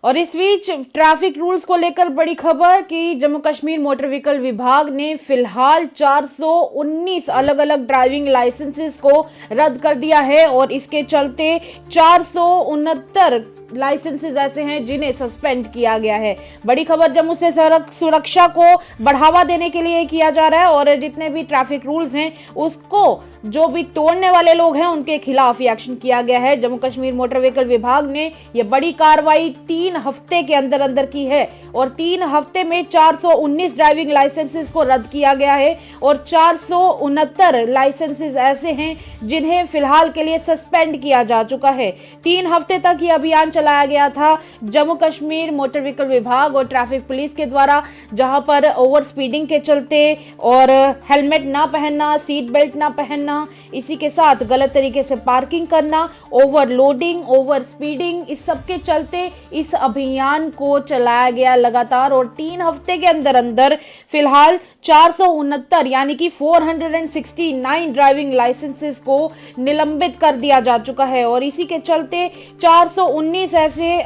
और इस बीच traffic rules को लेकर बड़ी खबर कि जम्मू कश्मीर मोटर व्हीकल विभाग ने फिलहाल 419 अलग अलग ड्राइविंग लाइसेंसेस को रद्द कर दिया है और इसके चलते 469 लाइसेंसेस ऐसे हैं जिन्हें सस्पेंड किया गया है। बड़ी खबर जम्मू से सड़क सुरक्षा को बढ़ावा देने के लिए किया जा रहा है और जितने भी ट्रैफिक रूल्स हैं उसको जो भी तोड़ने वाले लोग हैं उनके खिलाफ ये एक्शन किया गया है। जम्मू कश्मीर मोटर व्हीकल विभाग ने ये बड़ी कार्रवाई 3 हफ्ते के अंदर अंदर की है और 3 हफ्ते में 419 ड्राइविंग लाइसेंसेस को रद्द किया गया है और 469 लाइसेंसेस ऐसे हैं जिन्हें फिलहाल के लिए सस्पेंड किया जा चुका है। 3 हफ्ते तक ये अभियान चलाया गया था जम्मू कश्मीर मोटर व्हीकल विभाग और ट्रैफिक पुलिस के द्वारा, जहां पर ओवर स्पीडिंग के चलते और हेलमेट ना पहनना, सीट बेल्ट ना पहनना, इसी के साथ गलत तरीके से पार्किंग करना, ओवरलोडिंग, ओवर स्पीडिंग, इस सब के चलते इस अभियान को चलाया गया लगातार और 3 हफ्ते के अंदर अंदर फिलहाल 469 यानी कि 469 ड्राइविंग लाइसेंसेस को निलंबित कर दिया जा चुका है और इसी के चलते 419 ऐसे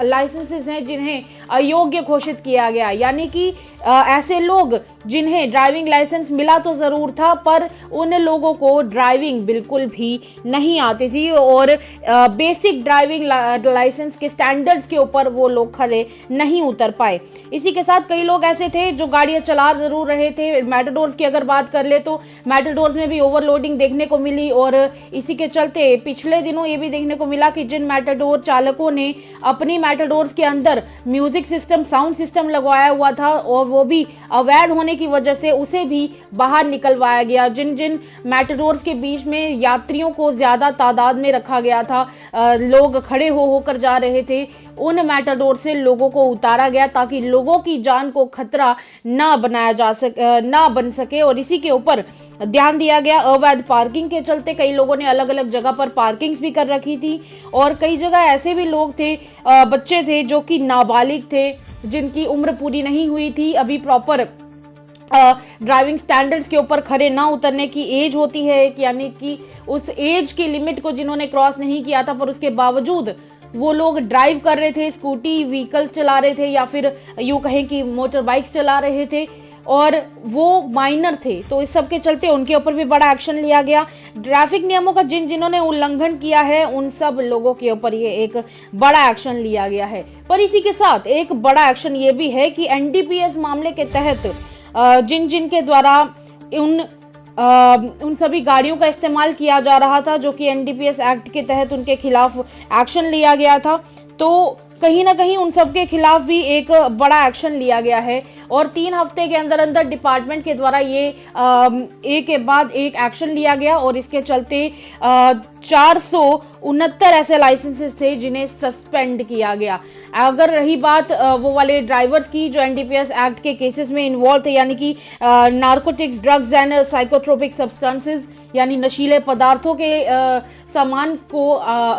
लाइसेंसेस हैं जिन्हें अयोग्य घोषित किया गया, यानी कि ऐसे लोग जिन्हें ड्राइविंग लाइसेंस मिला तो जरूर था पर उन लोगों को ड्राइविंग बिल्कुल भी नहीं आती थी और बेसिक ड्राइविंग लाइसेंस के स्टैंडर्ड्स के ऊपर वो लोग खड़े नहीं उतर पाए। इसी के साथ कई लोग ऐसे थे जो गाड़ियां चला जरूर रहे थे। मैटाडोर्स की अगर बात कर ले तो मैटाडोर्स में भी ओवरलोडिंग देखने को मिली और इसी के चलते पिछले दिनों ये भी देखने को मिला कि जिन मैटाडोर चालकों ने अपनी मैटाडोर्स के अंदर म्यूजिक सिस्टम, साउंड सिस्टम लगवाया हुआ था और वो भी अवैध होने की वजह से उसे भी बाहर निकलवाया गया। जिन जिन मैटाडोर्स के बीच में यात्रियों को ज्यादा तादाद में रखा गया था, लोग खड़े होकर जा रहे थे, उन मैटाडोर से लोगों को उतारा गया ताकि लोगों की जान को खतरा ना बन सके और इसी के ऊपर ध्यान दिया गया। अवैध पार्किंग के चलते कई लोगों ने अलग अलग जगह पर पार्किंग्स भी कर रखी थी और कई जगह ऐसे भी लोग थे, बच्चे थे जो कि नाबालिग थे, जिनकी उम्र पूरी नहीं हुई थी, अभी प्रॉपर ड्राइविंग स्टैंडर्ड्स के ऊपर खड़े ना उतरने की एज होती है, यानी कि उस एज की लिमिट को जिन्होंने क्रॉस नहीं किया था पर उसके बावजूद वो लोग ड्राइव कर रहे थे, स्कूटी व्हीकल्स चला रहे थे या फिर यूं कहें कि मोटर बाइक्स चला रहे थे और वो माइनर थे, तो इस सब के चलते उनके ऊपर भी बड़ा एक्शन लिया गया। ट्रैफिक नियमों का जिन्होंने उल्लंघन किया है उन सब लोगों के ऊपर ये एक बड़ा एक्शन लिया गया है। पर इसी के साथ एक बड़ा एक्शन ये भी है कि एनडीपीएस मामले के तहत जिन के द्वारा उन सभी गाड़ियों का इस्तेमाल किया जा रहा था जो कि एनडीपीएस एक्ट के तहत उनके खिलाफ एक्शन लिया गया था, तो कहीं ना कहीं उन सब के खिलाफ भी एक बड़ा एक्शन लिया गया है और 3 हफ्ते के अंदर अंदर डिपार्टमेंट के द्वारा ये एक के बाद एक एक्शन लिया गया और इसके चलते 469 ऐसे लाइसेंसेस थे जिन्हें सस्पेंड किया गया। अगर रही बात वो वाले ड्राइवर्स की जो एनडीपीएस एक्ट के केसेस में इन्वॉल्व थे, यानी कि narcotics, drugs and psychotropic substances, यानी नशीले पदार्थों के सामान को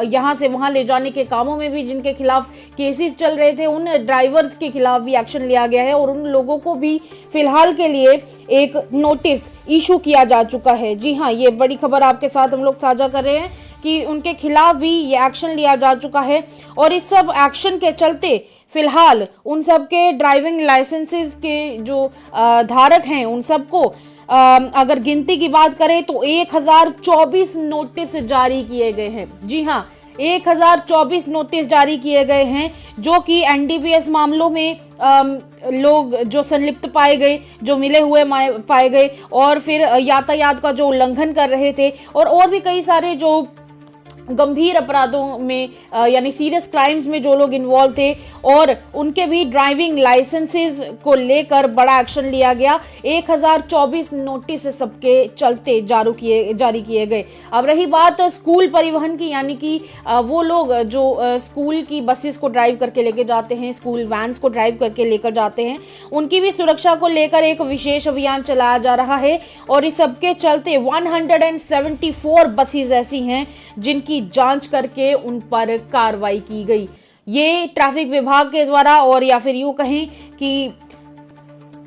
यहाँ से वहाँ ले जाने के कामों में भी जिनके खिलाफ केसेस चल रहे थे, उन ड्राइवर्स के खिलाफ भी एक्शन लिया गया है और उन लोगों को भी फिलहाल के लिए एक नोटिस इशू किया जा चुका है। जी हाँ, ये बड़ी खबर आपके साथ हम लोग साझा कर रहे हैं कि उनके खिलाफ भी ये एक्शन लिया जा चुका है और इस सब एक्शन के चलते फिलहाल उन सब के ड्राइविंग लाइसेंसेस के जो धारक हैं उन सबको अगर गिनती की बात करें तो 1024 नोटिस जारी किए गए हैं। जी हाँ, 1024 नोटिस जारी किए गए हैं जो कि एनडीपीएस मामलों में लोग जो संलिप्त पाए गए, जो मिले हुए पाए गए और फिर यातायात का जो उल्लंघन कर रहे थे और भी कई सारे जो गंभीर अपराधों में यानी सीरियस क्राइम्स में जो लोग इन्वॉल्व थे और उनके भी ड्राइविंग लाइसेंसेस को लेकर बड़ा एक्शन लिया गया। 1024 नोटिस सबके चलते जारी किए गए। अब रही बात स्कूल परिवहन की, यानी कि वो लोग जो स्कूल की बसेस को ड्राइव करके लेकर जाते हैं, स्कूल वैन्स को ड्राइव करके लेकर जाते हैं, उनकी भी सुरक्षा को लेकर एक विशेष अभियान चलाया जा रहा है और इस सबके चलते 174 बसेस ऐसी हैं जिनकी जांच करके उन पर कार्रवाई की गई। ये ट्रैफिक विभाग के द्वारा और या फिर यूं कहें कि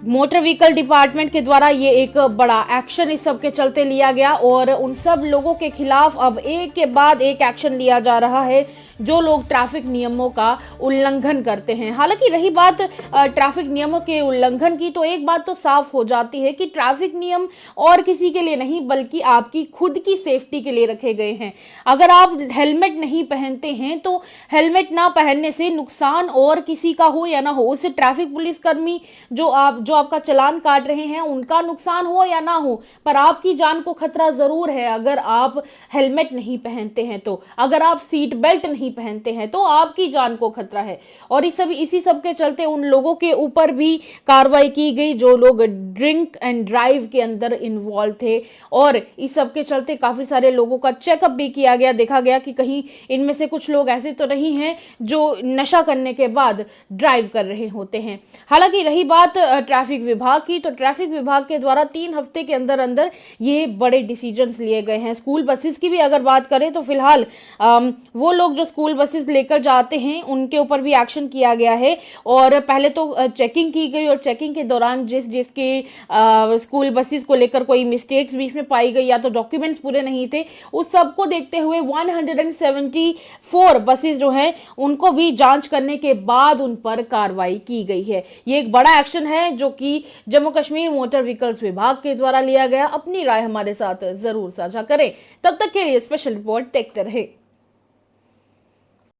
मोटर व्हीकल डिपार्टमेंट के द्वारा ये एक बड़ा एक्शन इस सब के चलते लिया गया और उन सब लोगों के खिलाफ अब एक के बाद एक एक्शन लिया जा रहा है जो लोग ट्रैफिक नियमों का उल्लंघन करते हैं। हालांकि रही बात ट्रैफिक नियमों के उल्लंघन की, तो एक बात तो साफ हो जाती है कि ट्रैफिक नियम और किसी के लिए नहीं बल्कि आपकी खुद की सेफ्टी के लिए रखे गए हैं। अगर आप हेलमेट नहीं पहनते हैं तो हेलमेट ना पहनने से नुकसान और किसी का हो या ना हो, उससे ट्रैफिक पुलिसकर्मी जो आपका चालान काट रहे हैं उनका नुकसान हो या ना हो, पर आपकी जान को खतरा जरूर है अगर आप हेलमेट नहीं पहनते हैं तो। अगर आप सीट बेल्ट नहीं पहनते हैं तो आपकी जान को खतरा है। और इसी सब के चलते उन लोगों के ऊपर भी कार्रवाई की गई जो लोग ड्रिंक एंड ड्राइव के अंदर इन्वॉल्व थे, और इस सब के चलते काफी सारे लोगों का चेकअप भी किया गया। देखा गया कि कहीं इनमें से कुछ लोग ऐसे तो नहीं हैं जो नशा करने के बाद ड्राइव कर रहे होते हैं। हालांकि रही बात ट्रैफिक विभाग की, तो ट्रैफिक विभाग के द्वारा 3 हफ्ते के अंदर अंदर ये बड़े डिसीजंस लिए गए हैं। स्कूल बसेस की भी अगर बात करें तो फिलहाल वो लोग जो स्कूल बसेस लेकर जाते हैं उनके ऊपर भी एक्शन किया गया है। और पहले तो चेकिंग की गई, और चेकिंग के दौरान जिसके स्कूल बसेस को लेकर कोई मिस्टेक्स बीच में पाई गई या तो डॉक्यूमेंट्स पूरे नहीं थे, उस सब को देखते हुए 174 बसेस जो हैं उनको भी जांच करने के बाद उन पर कार्रवाई की गई है। ये एक बड़ा एक्शन है जो कि जम्मू कश्मीर मोटर व्हीकल्स विभाग के द्वारा लिया गया। अपनी राय हमारे साथ जरूर साझा करें। तब तक के लिए स्पेशल रिपोर्ट देखते रहे।